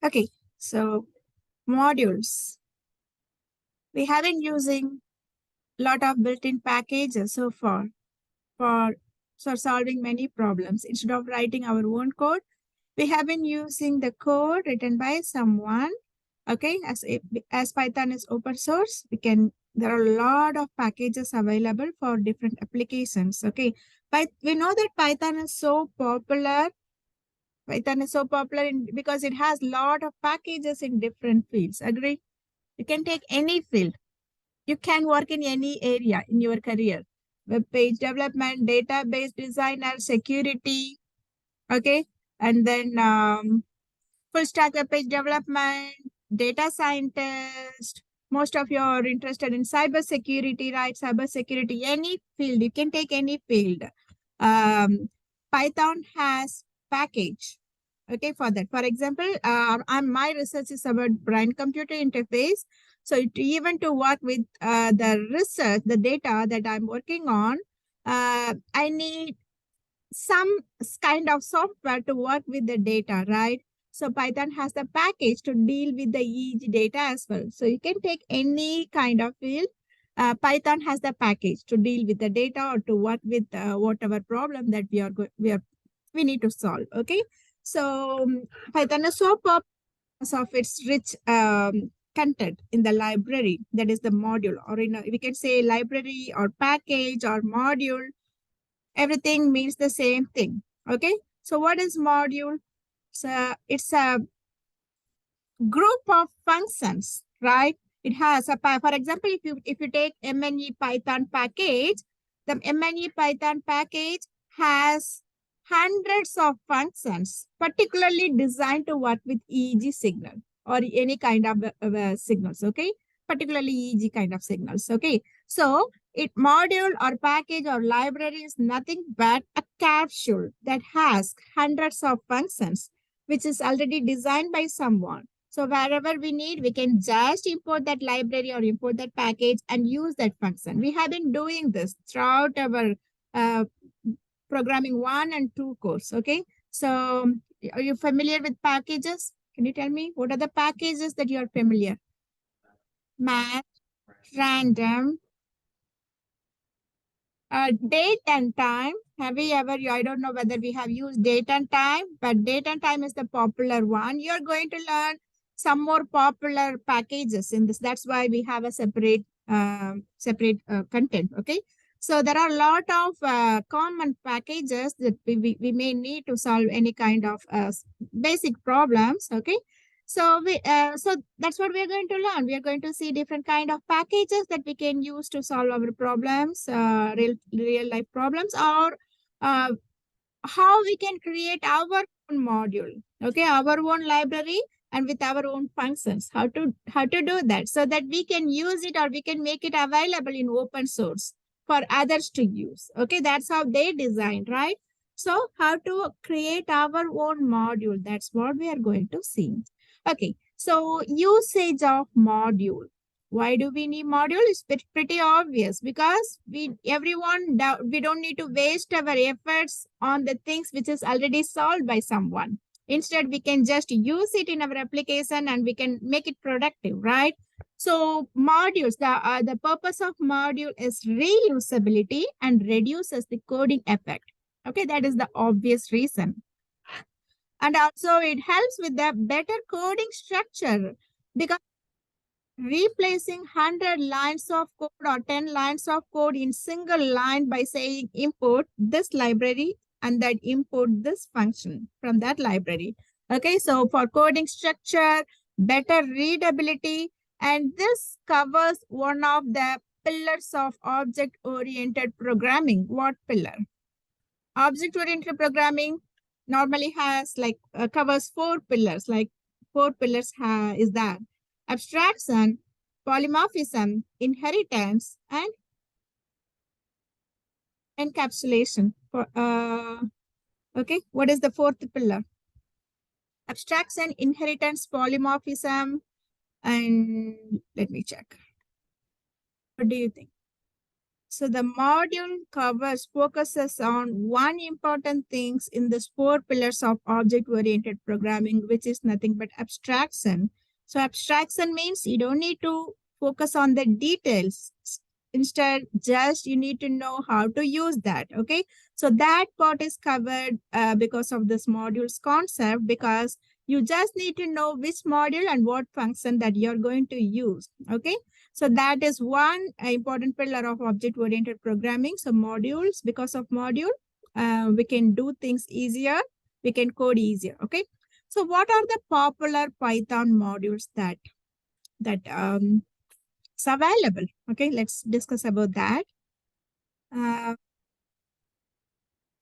Okay, so modules. We have been using a lot of built-in packages so far for, for solving many problems. Instead of writing our own code, we have been using the code written by someone. Okay, as Python is open source, there are a lot of packages available for different applications. Okay, but we know that Python is so popular. Python is so popular because it has a lot of packages in different fields. Agree? You can take any field. You can work in any area in your career. Web page development, database designer, security. Okay, and then full stack web page development, data scientist. Most of you are interested in cyber security, right? Cyber security, any field. You can take any field. Python has package. Okay, for that. For example, my research is about brain-computer interface. So even to work with the research, the data that I'm working on, I need some kind of software to work with the data, right? So Python has the package to deal with the EEG data as well. So you can take any kind of field. Python has the package to deal with the data or to work with whatever problem that we need to solve. Okay, so Python is so popular of its rich content in the library, that is the module, or we can say library or package or module. Everything means the same thing. Okay, so what is module? So it's a group of functions, right? It has for example, if you take MNE Python package, the MNE Python package has hundreds of functions, particularly designed to work with EEG signal or any kind of signals. Okay, particularly EEG kind of signals. Okay, so it module or package or library is nothing but a capsule that has hundreds of functions, which is already designed by someone. So wherever we need, we can just import that library or import that package and use that function. We have been doing this throughout our uh, programming 1 and 2 course. Okay, so are you familiar with packages? Can you tell me what are the packages that you are familiar? Math, random, date and time. Have we ever, I don't know whether we have used date and time, but date and time is the popular one. You're going to learn some more popular packages in this. That's why we have a separate content. Okay. So there are a lot of common packages that we may need to solve any kind of basic problems. Okay. So that's what we are going to learn. We are going to see different kind of packages that we can use to solve our problems, real life problems, or uh, how we can create our own module. Okay, our own library and with our own functions. How to do that so that we can use it or we can make it available in open source for others to use. Okay, that's how they designed, right? So how to create our own module. That's what we are going to see. Okay, so usage of module. Why do we need module? It's pretty obvious because we don't need to waste our efforts on the things which is already solved by someone. Instead, we can just use it in our application and we can make it productive, right? So modules, the purpose of module is reusability and reduces the coding effect. Okay, that is the obvious reason. And also it helps with the better coding structure because replacing 100 lines of code or 10 lines of code in single line by saying import this library and then import this function from that library. Okay, so for coding structure, better readability, and this covers one of the pillars of object-oriented programming. What pillar? Object-oriented programming normally has covers 4 pillars. Like 4 pillars is that abstraction, polymorphism, inheritance, and encapsulation. Okay, what is the 4th pillar? Abstraction, inheritance, polymorphism, and let me check. What do you think? So the module focuses on one important things in the 4 pillars of object-oriented programming, which is nothing but abstraction. So abstraction means you don't need to focus on the details. Instead, just you need to know how to use that. Okay. So that part is covered because of this module's concept, because you just need to know which module and what function that you're going to use. Okay. So that is one important pillar of object-oriented programming. So modules, because of module, we can do things easier. We can code easier. Okay. So what are the popular Python modules that is available? Okay, let's discuss about that.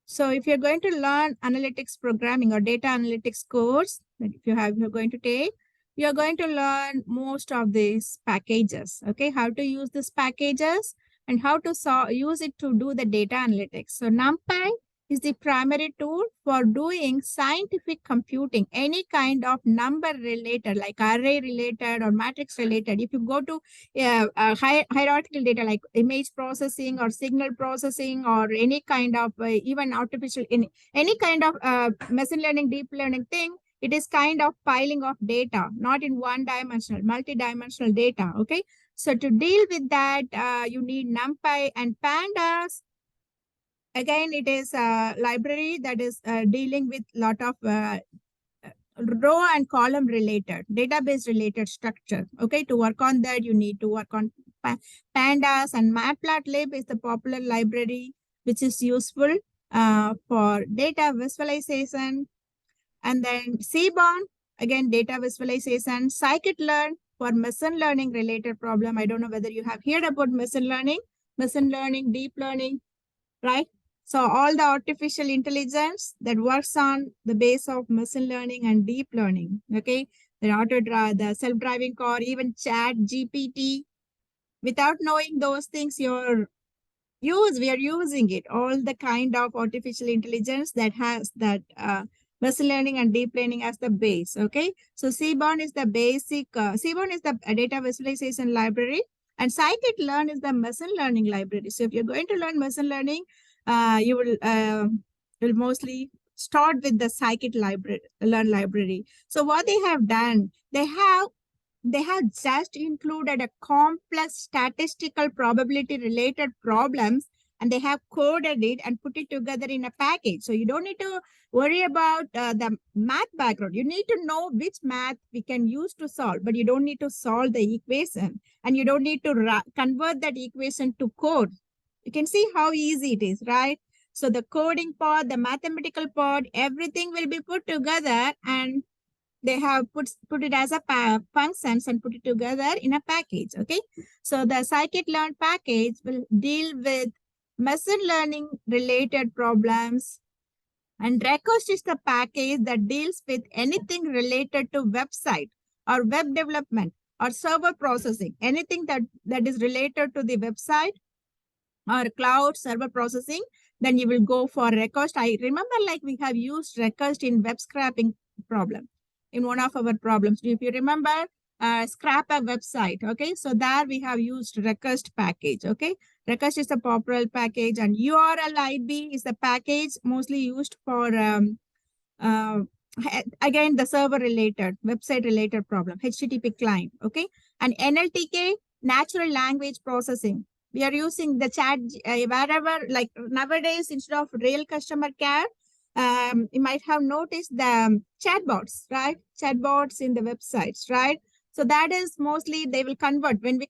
So if you're going to learn analytics programming or data analytics course, that if you're going to take, you're going to learn most of these packages. Okay, how to use these packages and how to use it to do the data analytics. So NumPy is the primary tool for doing scientific computing, any kind of number related, like array related or matrix related. If you go to hierarchical data like image processing or signal processing or any kind of even artificial, in any kind of machine learning, deep learning thing, it is kind of piling of data, not in one dimensional, multi-dimensional data. Okay. So to deal with that, you need NumPy and Pandas. Again, it is a library that is dealing with lot of row and column related, database related structure. Okay, to work on that, you need to work on Pandas, and Matplotlib is the popular library which is useful for data visualization. And then Seaborn, again, data visualization. Scikit-learn for machine learning related problem. I don't know whether you have heard about machine learning, deep learning, right? So all the artificial intelligence that works on the base of machine learning and deep learning, okay? The self-driving car, even Chat GPT. Without knowing those things, we are using it. All the kind of artificial intelligence that has that machine learning and deep learning as the base, okay? So Seaborn is the basic, Seaborn is the data visualization library, and Scikit-learn is the machine learning library. So if you're going to learn machine learning, you will mostly start with the Scikit-learn library. So what they have done, they have just included a complex statistical probability related problems, and they have coded it and put it together in a package. So you don't need to worry about the math background. You need to know which math we can use to solve, but you don't need to solve the equation, and you don't need to convert that equation to code. You can see how easy it is, right? So the coding part, the mathematical part, everything will be put together, and they have put it as a functions and put it together in a package. Okay. So the scikit-learn package will deal with machine learning related problems, and Request is the package that deals with anything related to website or web development or server processing, anything that is related to the website or cloud server processing. Then you will go for Request. I remember like we have used Request in web scraping problem in one of our problems. If you remember, scrap a website. Okay, so there we have used Request package. Okay, Request is a popular package, and URLIB is the package mostly used for uh, again the server related, website related problem, HTTP client. Okay, and NLTK, natural language processing. We are using the chat wherever, like nowadays, instead of real customer care, you might have noticed the chatbots, right? Chatbots in the websites, right? So that is mostly they will convert when they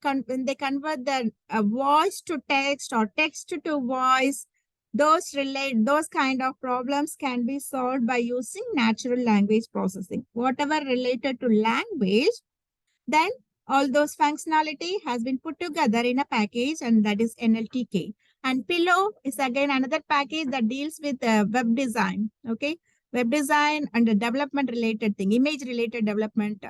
convert the voice to text or text to voice. Those kind of problems can be solved by using natural language processing. Whatever related to language, then all those functionality has been put together in a package, and that is NLTK. And Pillow is again another package that deals with web design. Okay, web design and the development related thing, image related development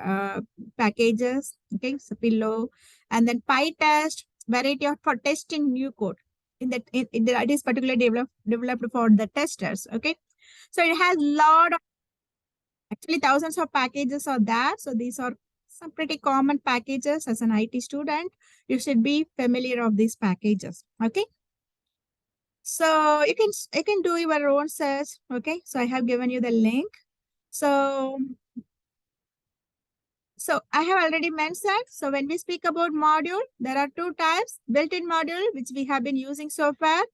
packages. Okay, so Pillow, and then PyTest, variety of for testing new code. That is particularly developed for the testers. Okay, so it has lot of, actually thousands of packages are there. So these are some pretty common packages. As an IT student, you should be familiar of these packages. Okay. So you can do your own search. Okay, so I have given you the link. So I have already mentioned. So when we speak about module, there are two types: built-in module, which we have been using so far,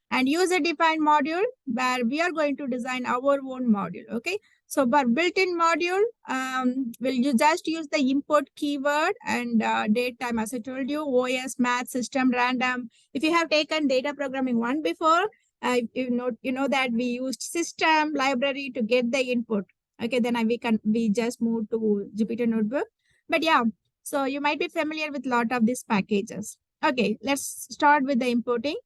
and user-defined module, where we are going to design our own module. Okay. So for built-in module, will you just use the import keyword and date time, as I told you, OS, math, system, random. If you have taken data programming one before, you know that we used system library to get the input. Okay, then we just move to Jupyter Notebook. But yeah, so you might be familiar with a lot of these packages. Okay, let's start with the importing.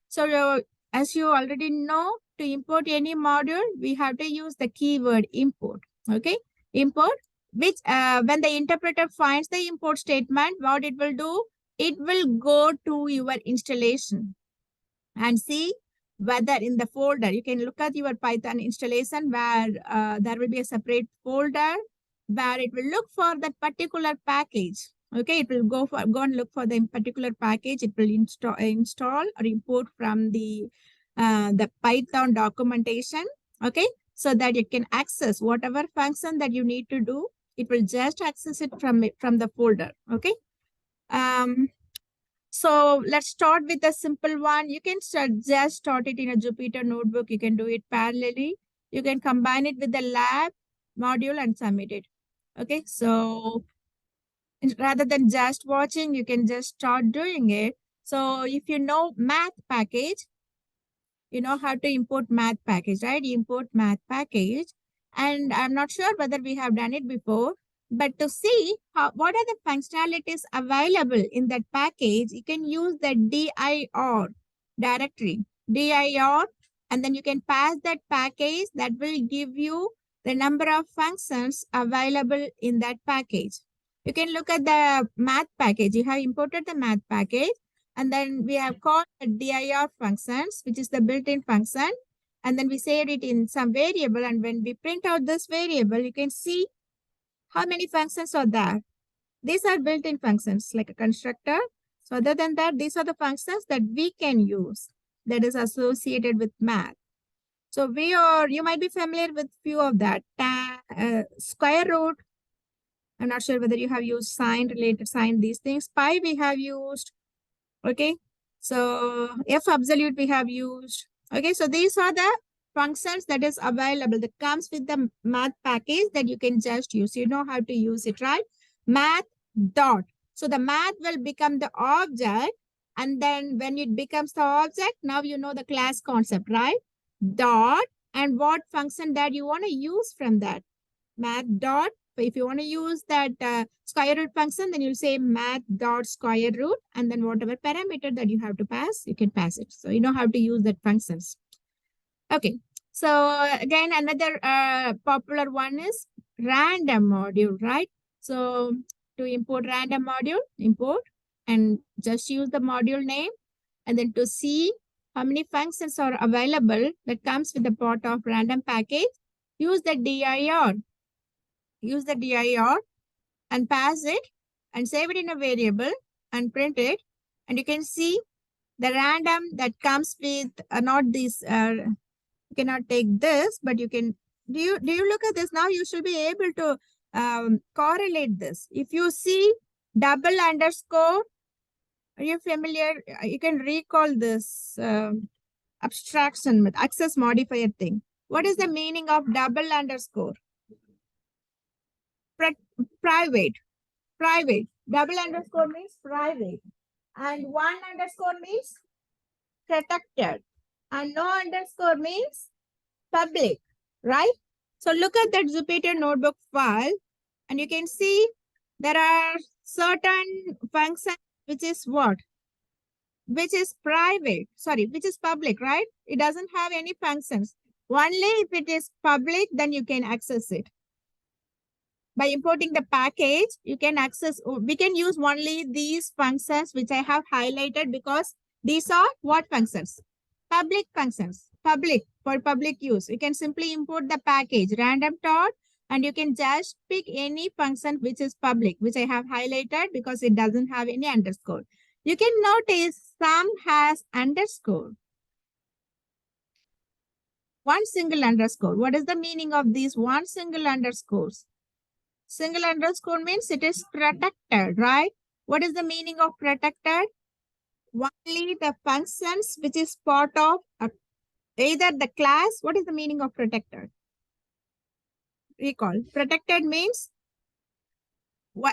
So as you already know, to import any module, we have to use the keyword import. Okay, import, which when the interpreter finds the import statement, what it will do, it will go to your installation and see whether in the folder, you can look at your Python installation where there will be a separate folder where it will look for that particular package. Okay, it will go and look for the particular package. It will install or import from the Python documentation. Okay, so that it can access whatever function that you need to do. It will just access it from the folder. Okay. So let's start with a simple one. You can just start it in a Jupyter Notebook. You can do it parallelly. You can combine it with the lab module and submit it. Okay, so rather than just watching, you can just start doing it. So if you know math package, you know how to import math package, right? Import math package. And I'm not sure whether we have done it before, but to see what are the functionalities available in that package, you can use the dir directory, dir, and then you can pass that package that will give you the number of functions available in that package. You can look at the math package. You have imported the math package. And then we have called the dir functions, which is the built-in function. And then we saved it in some variable. And when we print out this variable, you can see how many functions are there. These are built-in functions like a constructor. So other than that, these are the functions that we can use that is associated with math. So you might be familiar with few of that. Square root. I'm not sure whether you have used sign, these things. Pi we have used. Okay, so f absolute we have used. Okay, so these are the functions that is available that comes with the math package that you can just use. You know how to use it, right? Math dot. So the math will become the object, and then when it becomes the object, now you know the class concept, right? Dot, and what function that you want to use from that. Math dot. If you want to use that square root function, then you'll say math dot square root, and then whatever parameter that you have to pass, you can pass it. So you know how to use that functions. Okay. So again, another popular one is random module, right? So to import random module, import and just use the module name, and then to see how many functions are available that comes with the part of random package, use the dir. Use the dir and pass it and save it in a variable and print it. And you can see the random that comes with not this, you cannot take this, but you can, do you look at this now? You should be able to correlate this. If you see double underscore, are you familiar? You can recall this abstraction with access modifier thing. What is the meaning of double underscore? Private. Private. Double underscore means private. And one underscore means protected. And no underscore means public, right? So look at that Jupyter Notebook file, and you can see there are certain functions which is what? Which is private, sorry, which is public, right? It doesn't have any functions. Only if it is public, then you can access it. By importing the package, you can access, we can use only these functions which I have highlighted because these are what functions? Public functions, public, for public use. You can simply import the package random dot, and you can just pick any function which is public, which I have highlighted because it doesn't have any underscore. You can notice some has underscore. One single underscore. What is the meaning of these one single underscores? Single underscore means it is protected, right? What is the meaning of protected? Only the functions which is part of either the class. What is the meaning of protected? Recall. Protected means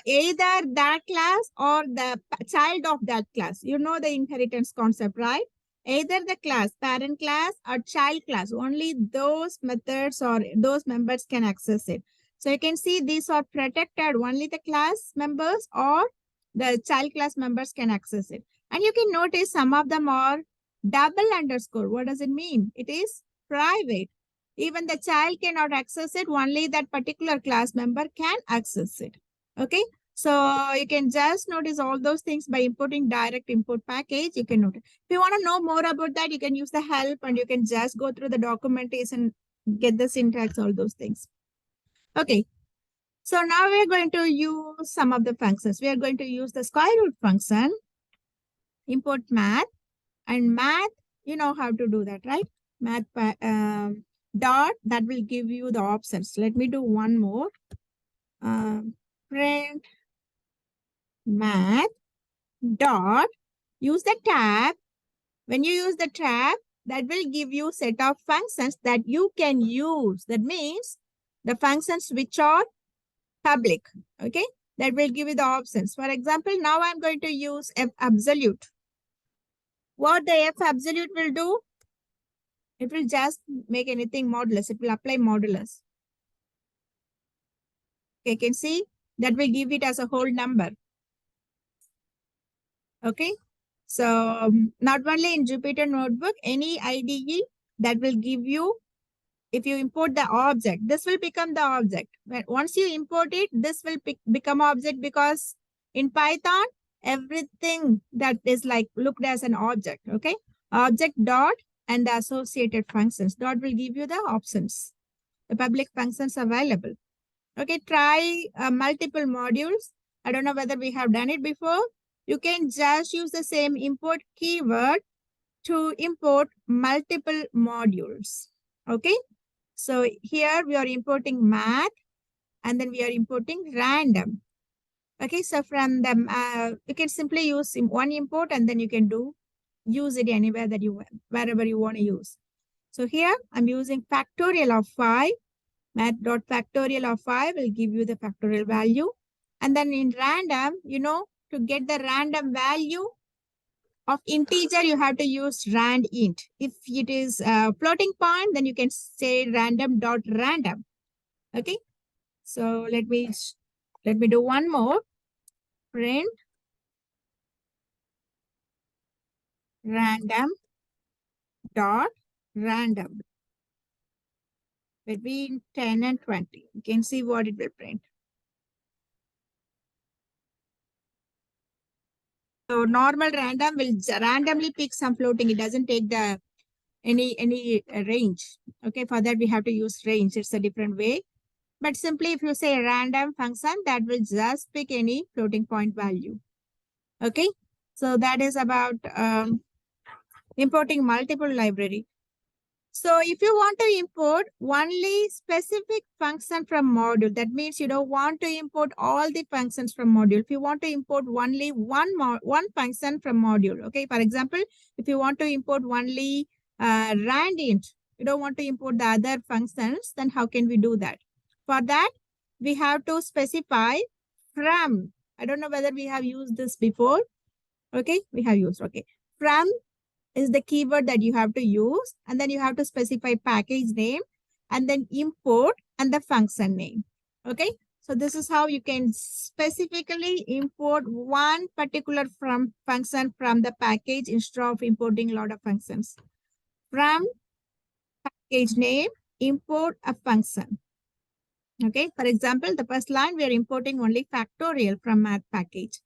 either that class or the child of that class. You know the inheritance concept, right? Either the class, parent class or child class, only those methods or those members can access it. So you can see these are protected, only the class members or the child class members can access it. And you can notice some of them are double underscore. What does it mean? It is private. Even the child cannot access it, only that particular class member can access it. Okay, so you can just notice all those things by importing direct import package. You can notice. If you want to know more about that, you can use the help and you can just go through the documentation, get the syntax, all those things. Okay, so now we are going to use some of the functions. We are going to use the square root function, import math, and math, you know how to do that, right? Math dot, that will give you the options. Let me do one more. Print math dot, use the tab. When you use the tab, that will give you set of functions that you can use. That means the functions which are public, okay? That will give you the options. For example, now I'm going to use F absolute. What the F absolute will do? It will just make anything modulus. It will apply modulus. Okay, you can see that will give it as a whole number. Okay, so not only in Jupyter Notebook, any IDE that will give you, if you import the object, this will become the object. When once you import it, this will become object, because in Python, everything that is like looked as an object. Okay, object dot and the associated functions dot will give you the options, the public functions available. Okay, try multiple modules. I don't know whether we have done it before. You can just use the same import keyword to import multiple modules. Okay, so here we are importing math and then we are importing random. Okay, so from the, you can simply use one import and then you can use it anywhere that you, wherever you want to use. So here I'm using factorial of 5. Math.factorial of 5 will give you the factorial value. And then in random, you know, to get the random value of integer, you have to use rand int. If it is a floating point, then you can say random.random. Okay, so let me do one more. Print random dot random between 10 and 20. You can see what it will print. So normal random will randomly pick some floating. It doesn't take the any range. Okay, for that we have to use range. It's a different way. But simply if you say a random function, that will just pick any floating point value. Okay, so that is about importing multiple library. So if you want to import only specific function from module, that means you don't want to import all the functions from module. If you want to import only one function from module, okay, for example, if you want to import only rand int, you don't want to import the other functions, then how can we do that? For that, we have to specify from. I don't know whether we have used this before. Okay, we have used, okay. From is the keyword that you have to use, and then you have to specify package name and then import and the function name. Okay, so this is how you can specifically import one particular function from the package instead of importing a lot of functions. From package name, import a function. Okay, for example, the first line we are importing only factorial from math package.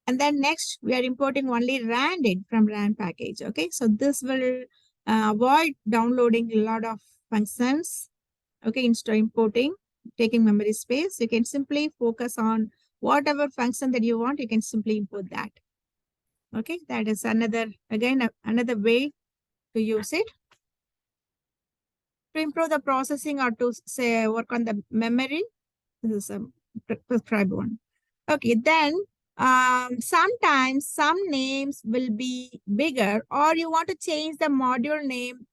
And then next, we are importing only randint from rand package. Okay, so this will avoid downloading a lot of functions. Okay, instead of importing, taking memory space, you can simply focus on whatever function that you want. You can simply import that. Okay, that is another, again, another way to use it. to improve the processing or to say work on the memory. This is a prescribed one. Okay, then sometimes some names will be bigger, or you want to change the module name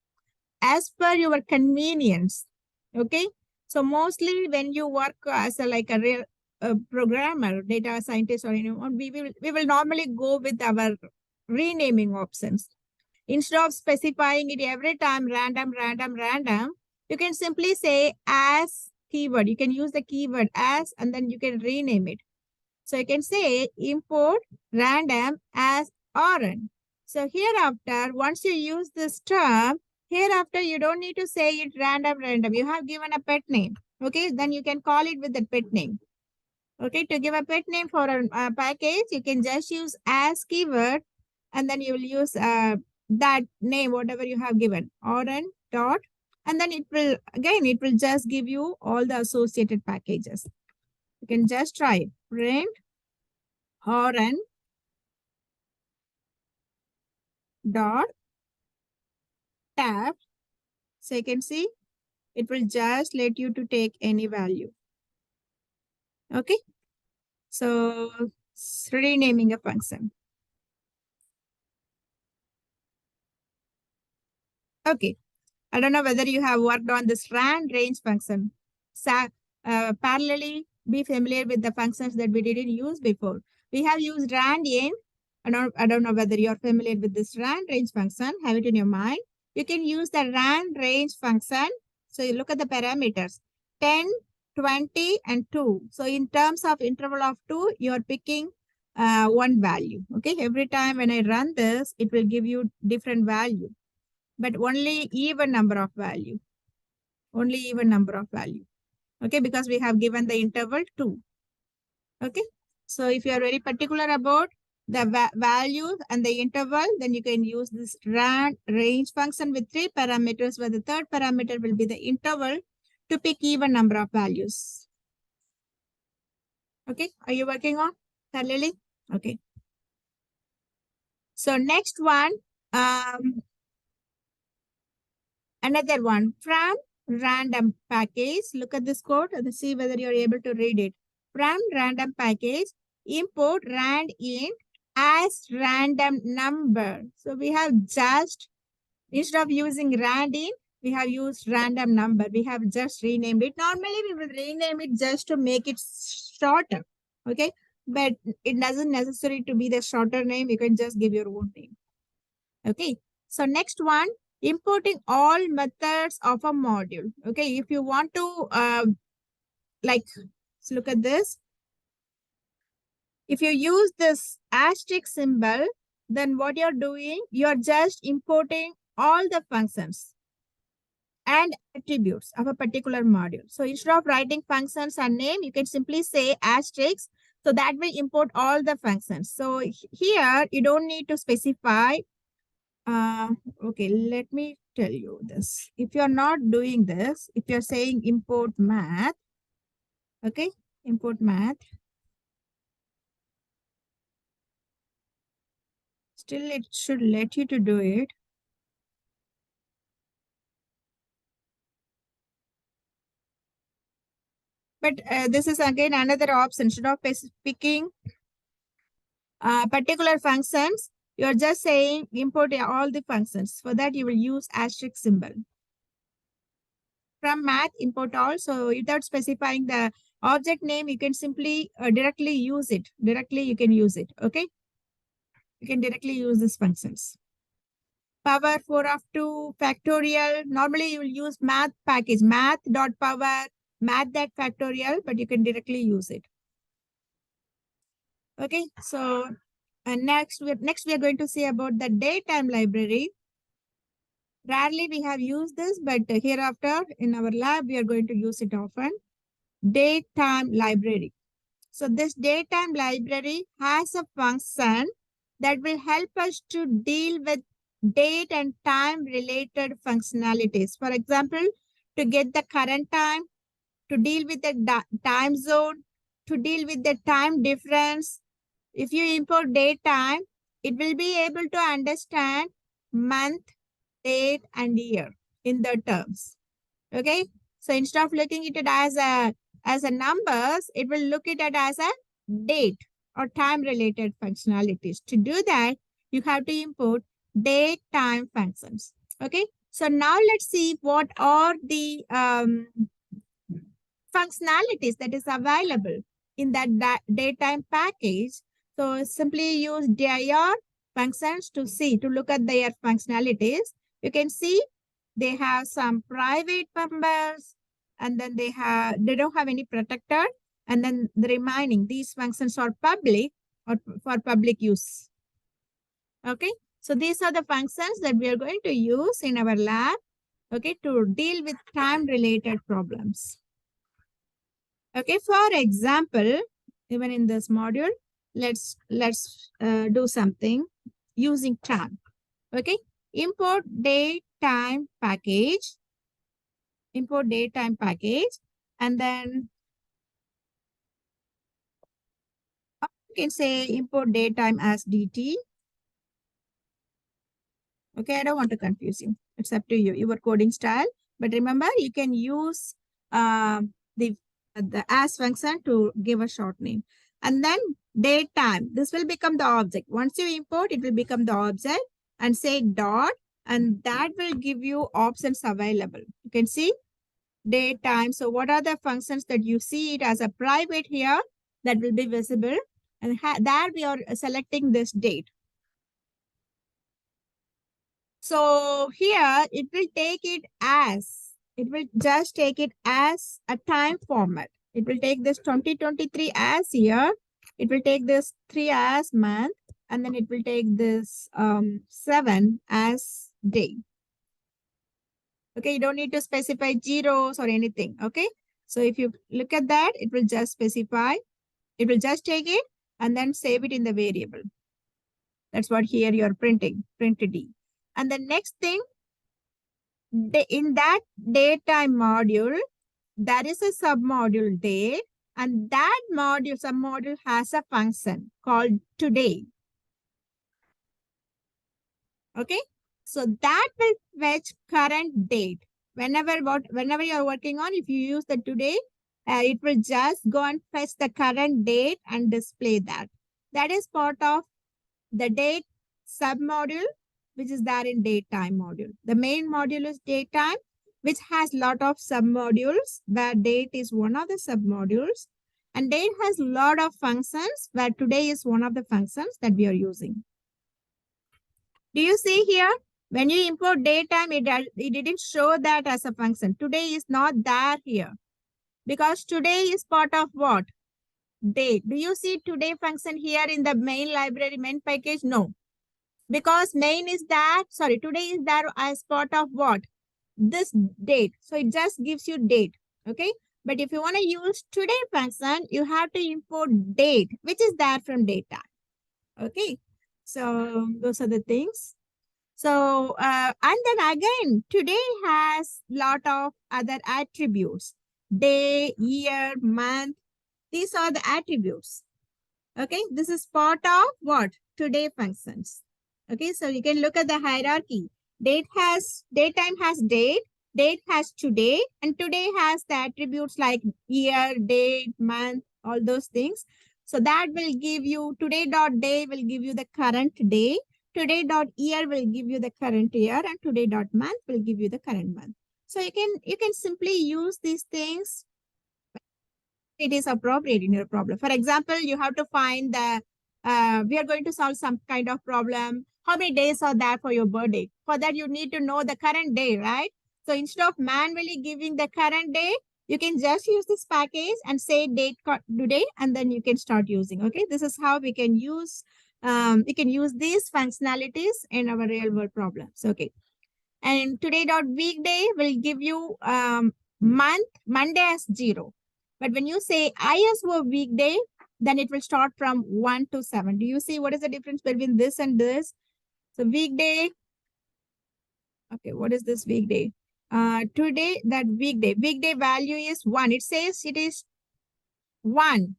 as per your convenience. Okay, so mostly when you work as a like a real programmer, data scientist, or anyone, we will normally go with our renaming options. Instead of specifying it every time random, you can simply say as keyword. You can use the keyword as, and then you can rename it. So you can say import random as RN. So hereafter, once you use this term, hereafter you don't need to say it random. You have given a pet name. Okay, then you can call it with the pet name. Okay, to give a pet name for a package, you can just use as keyword, and then you will use that name, whatever you have given, RN dot, and then it will just give you all the associated packages. You can just try it. Print RN dot tab. So you can see it will just let you to take any value. Okay, so renaming a function. Okay, I don't know whether you have worked on this rand range function. Parallelly, be familiar with the functions that we didn't use before. We have used rand in. I don't know whether you're familiar with this rand range function. Have it in your mind. You can use the rand range function. So you look at the parameters 10, 20, and 2. So in terms of interval of 2, you're picking one value. Okay, every time when I run this, it will give you different value, but only even number of value. Only even number of value. Okay, because we have given the interval 2. Okay, so if you are very particular about the values and the interval, then you can use this rand range function with 3 parameters, where the third parameter will be the interval to pick even number of values. Okay, are you working on that, Lily? Okay. So next one, another one from random package. Look at this code and see whether you're able to read it. From random package, import rand int as random number. So we have just, instead of using rand int, we have used random number. We have just renamed it. Normally we will rename it just to make it shorter. Okay, but it doesn't necessary to be the shorter name. You can just give your own name. Okay, so next one, importing all methods of a module. Okay, if you want to like, let's look at this. If you use this asterisk symbol, then what you're doing, you're just importing all the functions and attributes of a particular module. So instead of writing functions and name, you can simply say asterisk. So that will import all the functions. So here you don't need to specify. Okay, let me tell you this. If you're not doing this, if you're saying import math, okay, import math, still it should let you to do it. But this is again another option. Instead of picking particular functions, you're just saying import all the functions. For that, you will use asterisk symbol. From math, import all. So without specifying the object name, you can simply directly use it. Directly, you can use it. Okay. You can directly use these functions. Power 4 of 2 factorial. Normally, you will use math package, math.power, math.factorial, but you can directly use it. Okay, so next we are going to see about the datetime library. Rarely we have used this, but hereafter in our lab, we are going to use it often. Datetime library. So this datetime library has a function that will help us to deal with date and time related functionalities. For example, to get the current time, to deal with the time zone, to deal with the time difference. If you import date time, it will be able to understand month, date, and year in the terms. Okay. So instead of looking at it as a numbers, it will look at it as a date or time related functionalities. To do that, you have to import date time functions. Okay. So now let's see what are the functionalities that is available in that datetime package. So simply use dir functions to look at their functionalities. You can see they have some private members, and then they don't have any protected, and then the remaining these functions are public or for public use. Okay, so these are the functions that we are going to use in our lab, okay, to deal with time related problems. Okay, for example, even in this module, let's do something using time. Okay, import date time package, import date time package, and then you can say import date time as dt. Okay, I don't want to confuse you. It's up to you, your coding style. But remember, you can use the as function to give a short name. And then date time. This will become the object. Once you import, it will become the object and say dot, and that will give you options available. You can see date time. So what are the functions that you see it as a private here that will be visible? And there we are selecting this date. So here it will take it will just take it as a time format. It will take this 2023 as year. It will take this 3 as month, and then it will take this 7 as day. Okay, you don't need to specify zeros or anything. Okay, so if you look at that, it will just specify, it will just take it and then save it in the variable. That's what here you're printing, printed D. And the next thing, in that datetime module, there is a submodule date, and that module, submodule has a function called today. Okay, so that will fetch current date. Whenever you're working on, if you use the today, it will just go and fetch the current date and display that. That is part of the date submodule, which is there in datetime module. The main module is datetime, which has lot of submodules, where date is one of the submodules, and date has a lot of functions, where today is one of the functions that we are using. Do you see here? When you import datetime, it didn't show that as a function. Today is not there here, because today is part of what? Date. Do you see today function here in the main library, main package? No, because main is that, sorry, today is there as part of what? This date. So it just gives you date. Okay. But if you want to use today function, you have to import date, which is there from data. Okay. So those are the things. So, and then again, today has lot of other attributes. Day, year, month. These are the attributes. Okay. This is part of what? Today functions. Okay, so you can look at the hierarchy. Datetime has date has today, and today has the attributes like year, date, month, all those things. So that will give you today.day will give you the current day, today.year will give you the current year, and today.month will give you the current month. So you can simply use these things. It is appropriate in your problem. For example, you have to find the we are going to solve some kind of problem. How many days are there for your birthday? For that, you need to know the current day, right? So instead of manually giving the current day, you can just use this package and say date today, and then you can start using. Okay, this is how we can use these functionalities in our real world problems. Okay, and today.weekday will give you Monday as 0. But when you say ISO weekday, then it will start from 1 to 7. Do you see what is the difference between this and this? So weekday. Okay, what is this weekday? Today, that weekday value is 1. It says it is 1.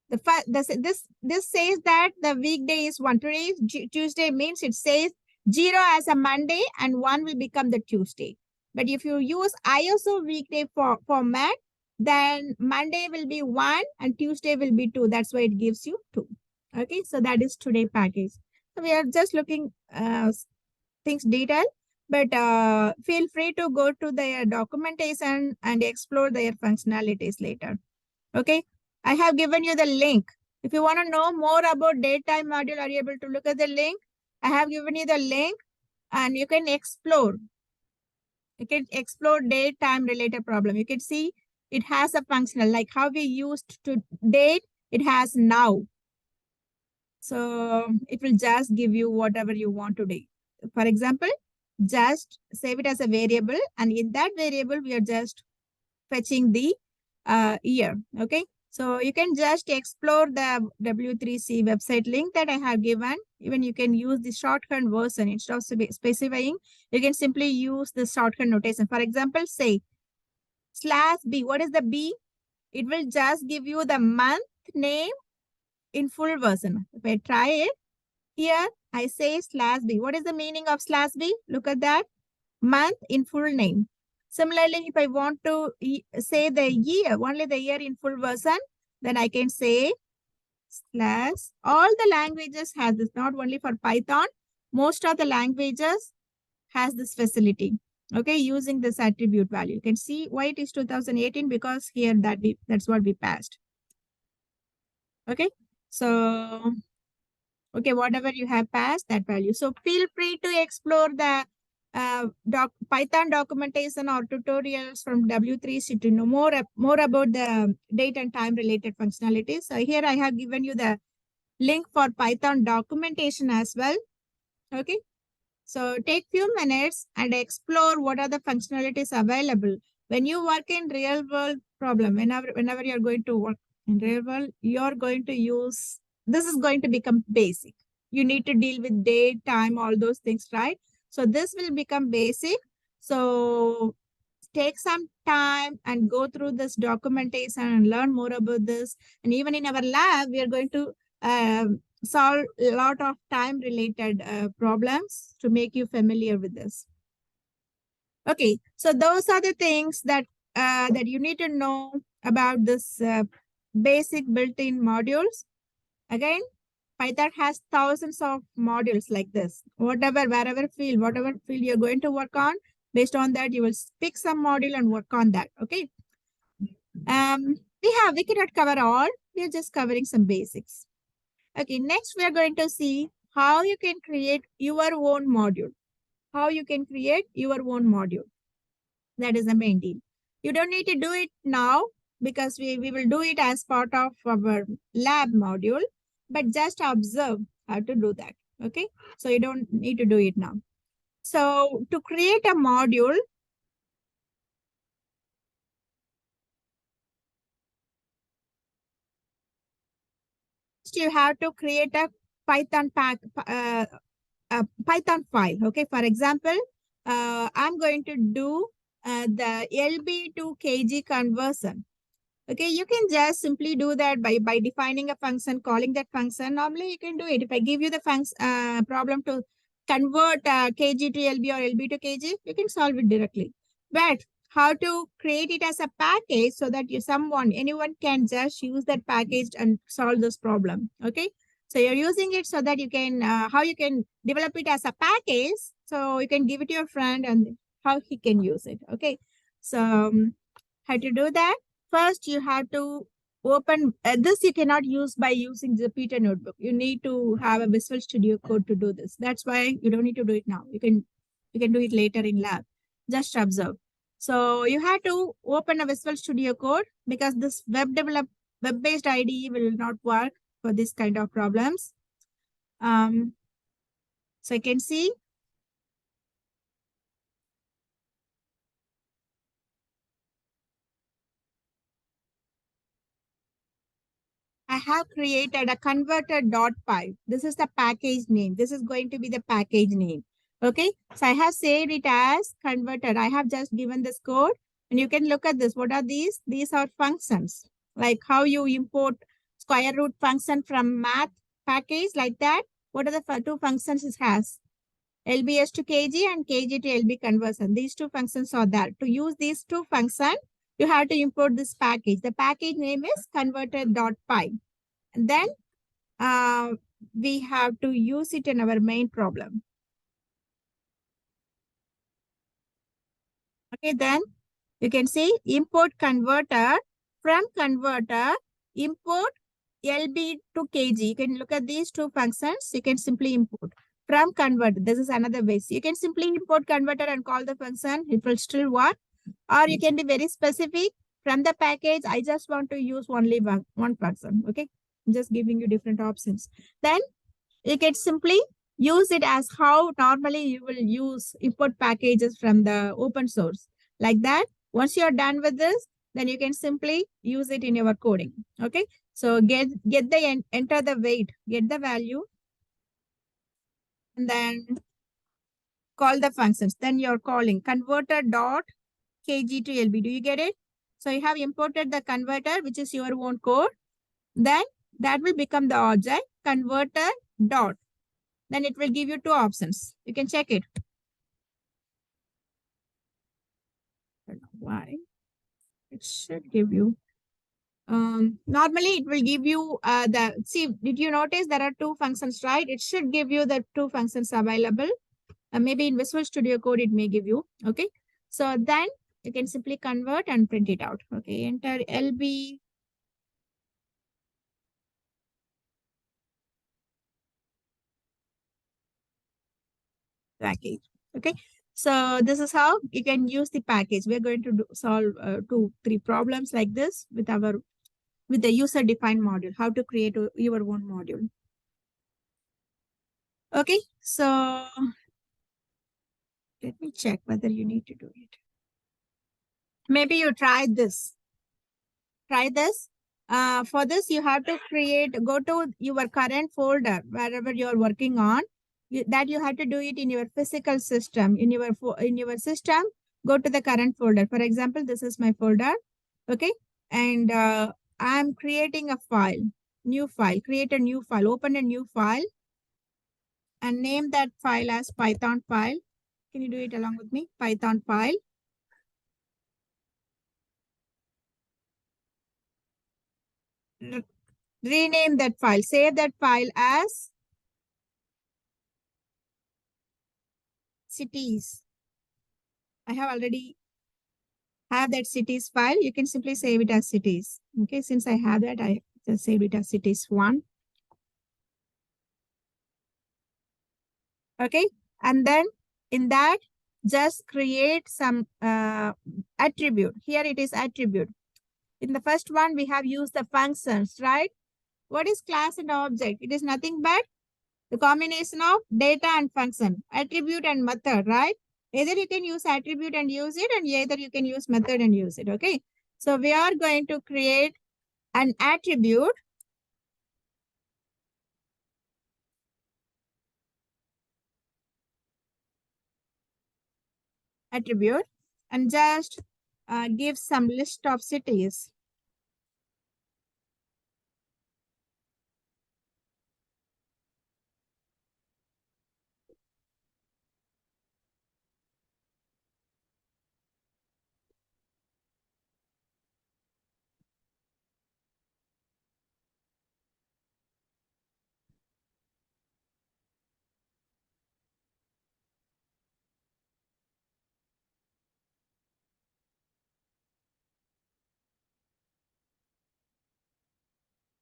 This says that the weekday is 1. Today is Tuesday, means it says 0 as a Monday and 1 will become the Tuesday. But if you use ISO weekday format, then Monday will be 1 and Tuesday will be 2. That's why it gives you 2. Okay, so that is today package. So we are just looking things detail, but feel free to go to their documentation and explore their functionalities later. Okay, I have given you the link. If you want to know more about datetime module, are you able to look at the link? I have given you the link and you can explore. You can explore date time related problem. You can see it has a functional like how we used to date, it has now. So it will just give you whatever you want to do. For example, just save it as a variable, and in that variable, we are just fetching the year. Okay. So you can just explore the W3C website link that I have given. Even you can use the shorthand version instead of specifying. You can simply use the shorthand notation. For example, say /B. What is the B? It will just give you the month name in full version. If I try it, here I say /B. What is the meaning of /B? Look at that. Month in full name. Similarly, if I want to say the year, only the year in full version, then I can say / all the languages has this, not only for Python, most of the languages has this facility. Okay, using this attribute value. You can see why it is 2018 because here that's what we passed. Okay, so okay, whatever you have passed that value. So feel free to explore the Python documentation or tutorials from W3C to know more about the date and time related functionalities. So here I have given you the link for Python documentation as well. Okay. So take few minutes and explore what are the functionalities available. When you work in real world problem, whenever you're going to work in real world, you're going to use, this is going to become basic. You need to deal with date, time, all those things, right? So this will become basic. So take some time and go through this documentation and learn more about this. And even in our lab, we are going to solve a lot of time related problems to make you familiar with this. Okay, so those are the things that that you need to know about this basic built-in modules. Again, Python has thousands of modules like this. Whatever field you're going to work on, based on that, you will pick some module and work on that. Okay. We cannot cover all. We are just covering some basics. Okay, next we are going to see how you can create your own module. How you can create your own module. That is the main deal. You don't need to do it now because we will do it as part of our lab module, but just observe how to do that. Okay, so you don't need to do it now. So to create a module, you have to create a Python Python file. Okay, for example, I'm going to do the LB to KG conversion. Okay, you can just simply do that by defining a function, calling that function. Normally, you can do it. If I give you the problem to convert KG to LB or LB to KG, you can solve it directly. But how to create it as a package so that anyone can just use that package and solve this problem. Okay, so you're using it so that you can, how you can develop it as a package. So you can give it to your friend and how he can use it. Okay, so how to do that? First, you have to open this. You cannot use by using Jupyter Notebook. You need to have a Visual Studio Code to do this. That's why you don't need to do it now. You can do it later in lab. Just observe. So you have to open a Visual Studio Code because this web-based IDE will not work for this kind of problems. So you can see I have created a converter.py. This is the package name. This is going to be the package name. Okay. So I have saved it as converter. I have just given this code and you can look at this. What are these? These are functions, like how you import square root function from math package like that. What are the two functions it has? LBS to KG and KG to LB conversion. These two functions are there. To use these two functions, you have to import this package. The package name is converter.py. And then we have to use it in our main problem. Okay, then you can see import converter. From converter, import LB to KG. You can look at these two functions. You can simply import. From converter, this is another way. So you can simply import converter and call the function. It will still work. Or you can be very specific. From the package, I just want to use only one function. Okay, I'm just giving you different options. Then you can simply use it as how normally you will use import packages from the open source. Like that, once you're done with this, then you can simply use it in your coding. Okay, so get the enter the weight, get the value, and then call the functions. Then you're calling converter dot kg to lb. Do you get it? So you have imported the converter, which is your own code. Then that will become the object converter dot. Then it will give you two options. You can check it. I don't know why. It should give you. Normally it will give you see, did you notice there are two functions, right? It should give you the two functions available. Maybe in Visual Studio Code, it may give you. Okay. So then you can simply convert and print it out. Okay. Enter LB. Package. Okay. So this is how you can use the package. We're going to solve 2-3 problems like this with the user defined module, how to create your own module. Okay. So let me check whether you need to do it. Maybe you try this. Try this. For this, you have to go to your current folder, wherever you're working on. That you have to do it in your physical system. In your system, go to the current folder. For example, this is my folder. Okay. And I'm creating a file, new file, create a new file, open a new file and name that file as Python file. Can you do it along with me? Python file. Rename that file. Save that file as cities. I have already have that cities file. You can simply save it as cities. Okay, since I have that, I just save it as cities 1. Okay, and then in that, just create some attribute. Here it is attribute. In the first one, we have used the functions, right? What is class and object? It is nothing but the combination of data and function, attribute and method, right? Either you can use attribute and use it, and either you can use method and use it, okay? So we are going to create an attribute. And just give some list of cities.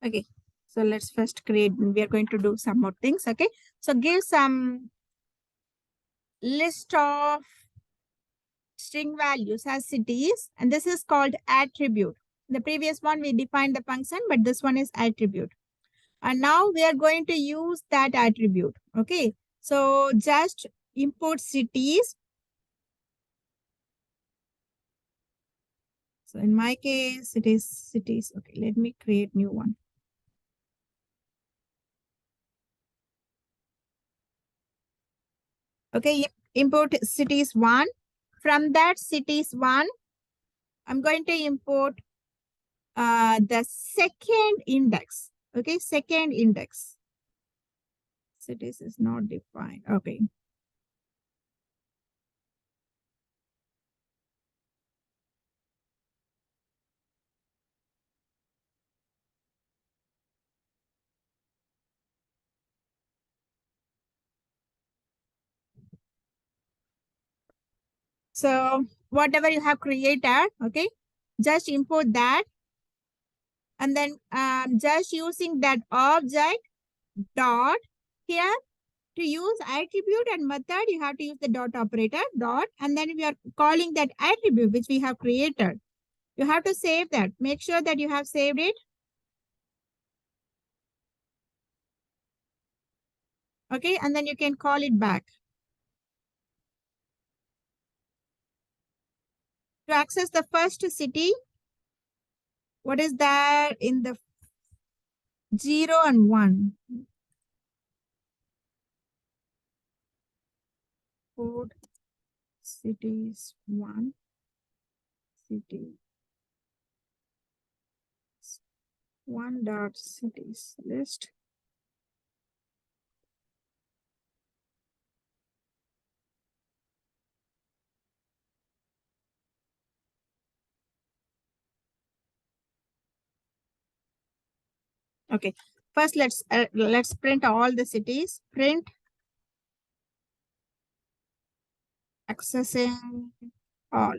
Okay, so let's first create, we are going to do some more things, okay? So give some list of string values as cities, and this is called attribute. The previous one, we defined the function, but this one is attribute. And now we are going to use that attribute, okay? So just import cities. So in my case, it is cities. Okay, let me create new one. Okay, import cities 1. From that cities 1, I'm going to import the second index. Okay, second index. Cities is not defined. Okay. So whatever you have created, okay, just import that, and then just using that object dot here. To use attribute and method, you have to use the dot operator, dot, and then we are calling that attribute which we have created. You have to save that. Make sure that you have saved it. Okay, and then you can call it back. To access the first city, what is there in the 0 and 1? Code cities 1, city 1 dot cities list. Okay, first let's print all the cities. Print accessing all,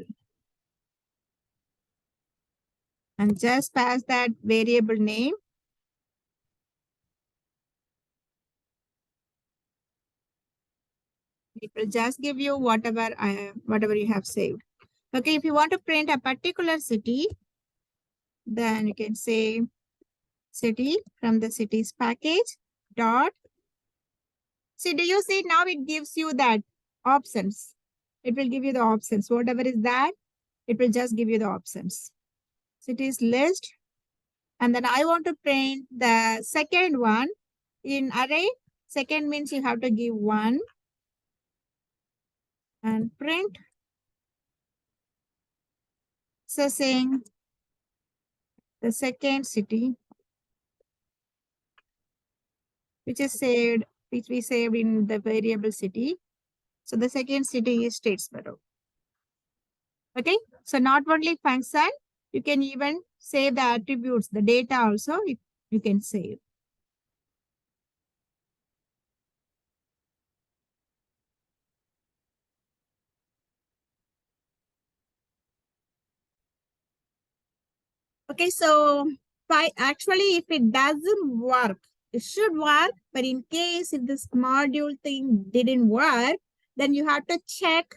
and just pass that variable name. It will just give you whatever you have saved. Okay, if you want to print a particular city, then you can say city from the cities package dot. See, do you see now it gives you that options? It will give you the options. Whatever is that, it will just give you the options. Cities list. And then I want to print the second one in array. Second means you have to give 1 and print. So saying the second city, which is saved, which we saved in the variable city. So the second city is Statesboro. Okay. So not only function, you can even save the attributes, the data also you can save. Okay, so actually, if it doesn't work, it should work. But in case if this module thing didn't work, then you have to check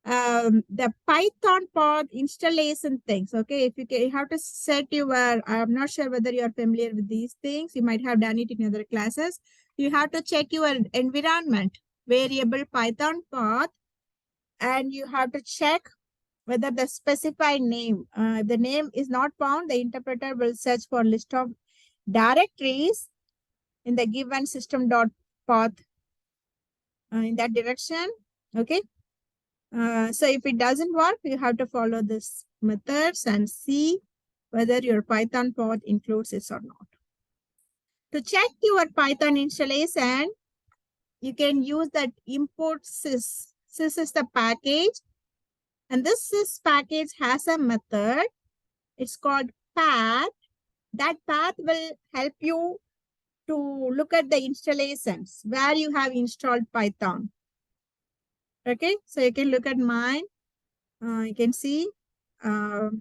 the Python pod installation things. Okay, if you have to set your, I'm not sure whether you are familiar with these things. You might have done it in other classes. You have to check your environment variable Python path, and you have to check whether the specified name, the name is not found, the interpreter will search for list of directories in the given system.path in that direction. Okay. So if it doesn't work, you have to follow this methods and see whether your Python path includes it or not. To check your Python installation, you can use that import sys. Sys is the package, and this sys package has a method. It's called path. That path will help you to look at the installations where you have installed Python. Okay, so you can look at mine. You can see how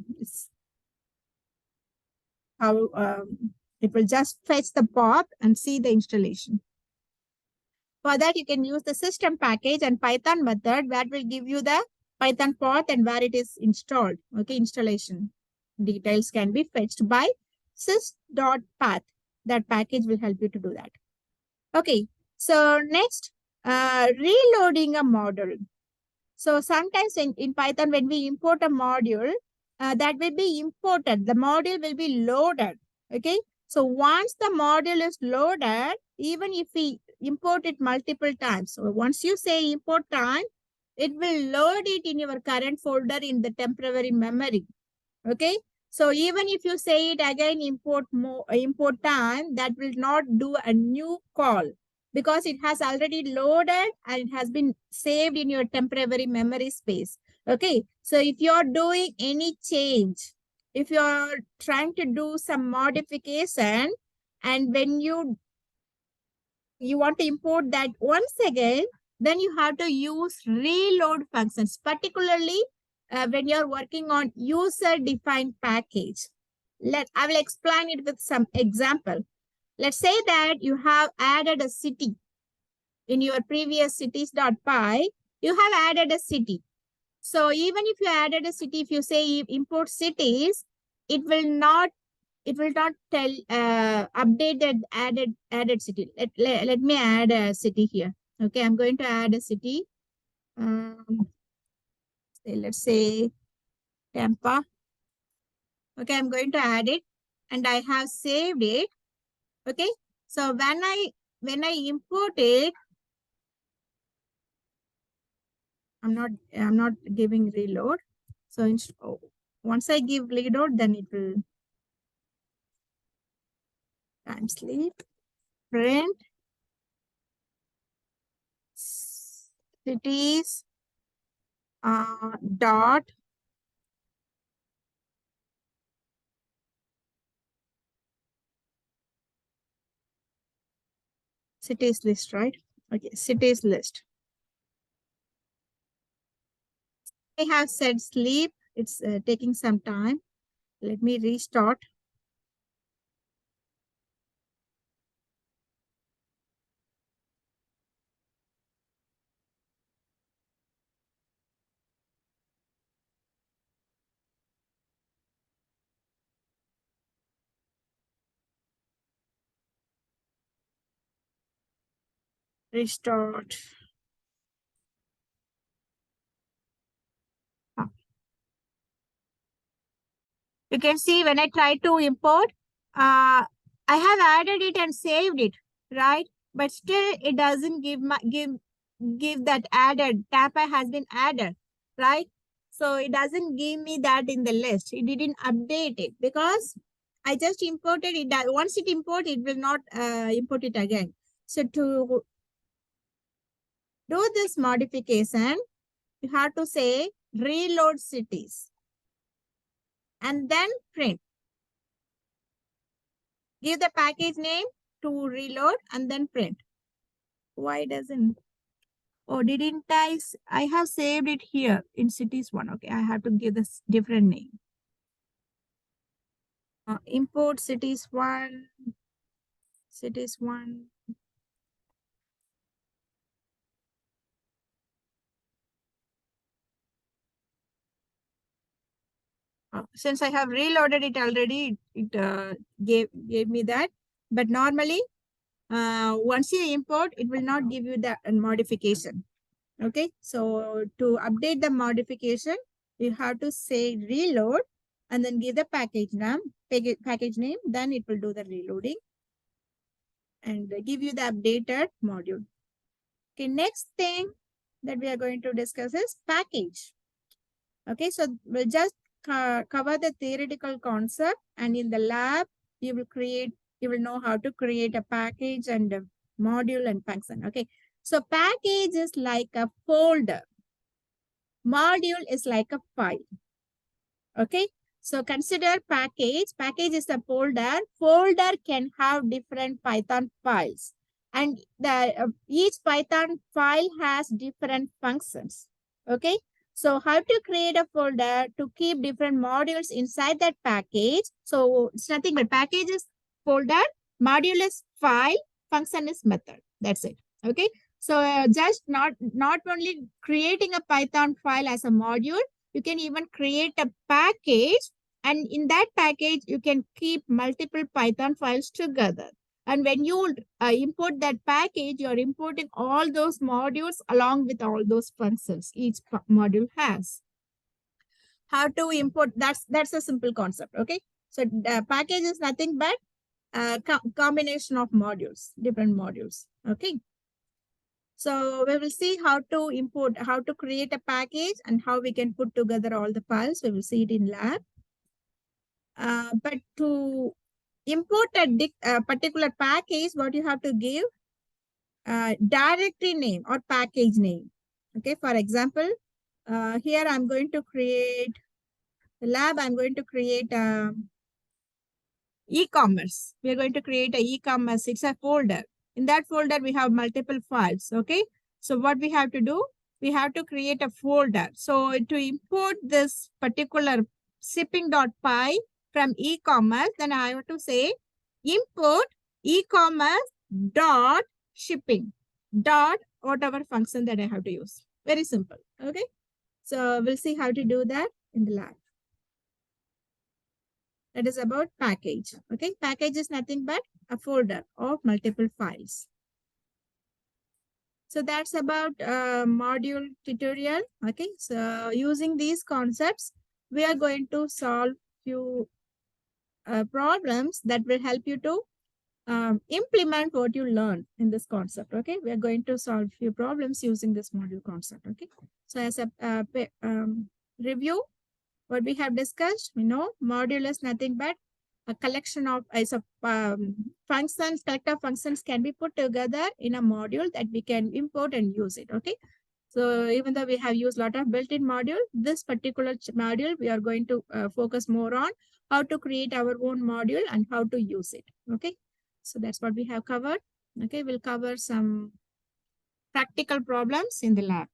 it will just fetch the path and see the installation. For that, you can use the system package and Python method that will give you the Python path and where it is installed. Okay, installation details can be fetched by sys.path. That package will help you to do that. Okay, so next, reloading a module. So sometimes in Python, when we import a module, that will be imported. The module will be loaded. Okay, so once the module is loaded, even if we import it multiple times, so once you say import time, it will load it in your current folder in the temporary memory. Okay, so even if you say it again, import time, that will not do a new call because it has already loaded and it has been saved in your temporary memory space. Okay, so if you're doing any change, if you're trying to do some modification, and when you want to import that once again, then you have to use reload functions, particularly when you're working on user-defined package. I will explain it with some example. Let's say that you have added a city in your previous cities.py, you have added a city. So even if you added a city, if you say import cities, it will not tell updated added city. Let me add a city here. Okay, I'm going to add a city. Let's say Tampa. Okay, I'm going to add it and I have saved it. Okay, so when I import it, I'm not giving reload. So once I give reload, then it will time sleep print cities dot cities list, right? Okay, cities list. I have said sleep. It's taking some time. Let me restart. Restart. Ah. You can see when I try to import, I have added it and saved it, right? But still it doesn't give that added. Tampa has been added, right? So it doesn't give me that in the list. It didn't update it because I just imported it. Once it import, it will not import it again. So to do this modification, you have to say reload cities and then print. Give the package name to reload and then print. Why doesn't? Oh, didn't I have saved it here in cities one. Okay, I have to give this different name. Import cities one. Cities one. Since I have reloaded it already, it gave me that. But normally, once you import, it will not give you the modification. Okay, so to update the modification, you have to say reload and then give the package name, then it will do the reloading and give you the updated module. Okay, next thing that we are going to discuss is package. Okay, so we'll just cover the theoretical concept, and in the lab, you will know how to create a package and a module and function. Okay, so package is like a folder. Module is like a file. Okay, so consider package. Package is a folder. Folder can have different Python files, and each Python file has different functions. Okay, so how to create a folder to keep different modules inside that package? So it's nothing but package is folder, module is file, function is method. That's it. Okay, so just not only creating a Python file as a module, you can even create a package, and in that package you can keep multiple Python files together. And when you import that package, you're importing all those modules along with all those functions each module has. How to import? That's a simple concept. Okay, so the package is nothing but a combination of modules, different modules. Okay, so we will see how to import, how to create a package, and how we can put together all the files. We will see it in lab. But to import a particular package, what you have to give? Directory name or package name. Okay, for example, here I'm going to create the lab. I'm going to create e-commerce. We are going to create a e-commerce. It's a folder. In that folder, we have multiple files. Okay, So what we have to do, we have to create a folder. So to import this particular shipping.py from e-commerce, then I have to say import e-commerce dot shipping dot whatever function that I have to use. Very simple. Okay. So we'll see how to do that in the lab. That is about package. Okay. Package is nothing but a folder of multiple files. So that's about module tutorial. Okay. So using these concepts, we are going to solve few problems that will help you to implement what you learned in this concept. Okay, we are going to solve few problems using this module concept. Okay, so as a review, what we have discussed, we know module is nothing but a collection of functions. Collector functions can be put together in a module that we can import and use it. Okay, so even though we have used a lot of built-in module, this particular module, we are going to focus more on how to create our own module and how to use it. Okay. So that's what we have covered. Okay. We'll cover some practical problems in the lab.